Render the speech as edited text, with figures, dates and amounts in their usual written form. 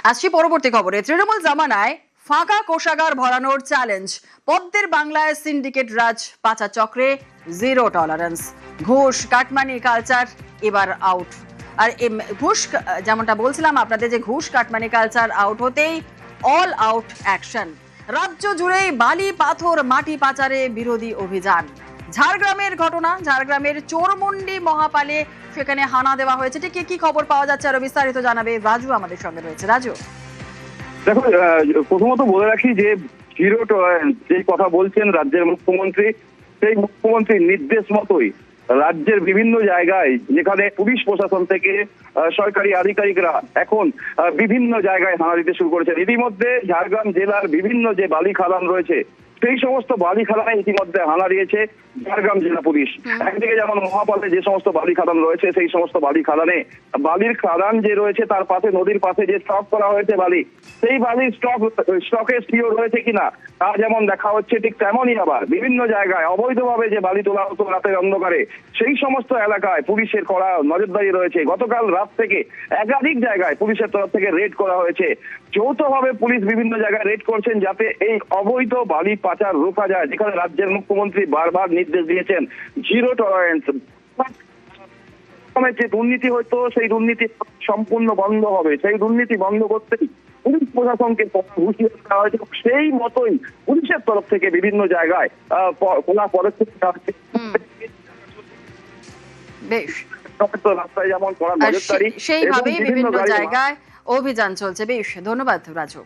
আসছি পরবর্তী খবরে। তৃণমূল জামানায় ফাঁকা কোষাগার ভরানোর চ্যালেঞ্জ, পদ্মের বাংলায় সিন্ডিকেট রাজ, পাচার চক্রে জিরো টলারেন্স, ঘুষ কাটমানি কালচার এবার আউট। আর ঘুষ যেমনটা বলছিলাম আপনাদের, যে ঘুষ কাটমানি কালচার আউট হতেই অল আউট অ্যাকশন। রাজ্য জুড়েই বালি পাথর মাটি পাচারে বিরোধী অভিযান। ঝাড়গ্রামের ঘটনা, ঝাড়গ্রামের চোরমুন্ডি মহাপালে সেখানে হানা দেওয়া হয়েছে। ঠিক কি খবর পাওয়া যাচ্ছে আরো বিস্তারিত জানাবে রাজু আমাদের সঙ্গে রয়েছে। রাজু, দেখো, প্রথমত বলে রাখি যে জিরো টলারেন্স যে কথা বলছেন রাজ্যের মুখ্যমন্ত্রী, সেই মুখ্যমন্ত্রীর নির্দেশ মতোই রাজ্যের বিভিন্ন জায়গায় যেখানে পুলিশ প্রশাসন থেকে সরকারি আধিকারিকরা এখন বিভিন্ন জায়গায় হানা দিতে শুরু করেছেন। ইতিমধ্যে ঝাড়গ্রাম জেলার বিভিন্ন যে বালি খাদান রয়েছে সেই সমস্ত বালি খাদানে ইতিমধ্যে হানা দিয়েছে ঝাড়গ্রাম জেলা পুলিশ। একদিকে যেমন মহাপালে যে সমস্ত বালি খাদান রয়েছে সেই সমস্ত বালি খাদানে বালির খাদান যে রয়েছে তার পাশে নদীর পাশে যে স্টক করা হয়েছে বালি, সেই বালির স্টকে সিও রয়েছে কিনা তা যেমন দেখা হচ্ছে, ঠিক তেমনই আবার বিভিন্ন জায়গায় অবৈধভাবে যে বালি তোলা হতো রাতের অন্ধকারে সেই সমস্ত এলাকায় পুলিশের কড়া নজরদারি রয়েছে। গতকাল রাত থেকে একাধিক জায়গায় পুলিশের তরফ থেকে রেড করা হয়েছে। যৌথভাবে পুলিশ বিভিন্ন জায়গায় রেড করছেন যাতে এই অবৈধ বালি পাচার রোকা যায়, যেখানে রাজ্যের মুখ্যমন্ত্রী বারবার নির্দেশ দিয়েছেন জিরো টলারেন্স। যে দুর্নীতি হতো সেই দুর্নীতি সম্পূর্ণ বন্ধ হবে, সেই দুর্নীতি বন্ধ করতেই পুলিশ প্রশাসনকে হুঁশিয়ারি দেওয়া হয়েছে। সেই মতোই পুলিশের তরফ থেকে বিভিন্ন জায়গায় কড়া পদক্ষেপ নেওয়া হচ্ছে। বেশ, রাস্তায় যেমন কড়া নজরদারি, সেইভাবেই বিভিন্ন জায়গায় অভিযান চলছে। বেশ, ধন্যবাদ রাজু।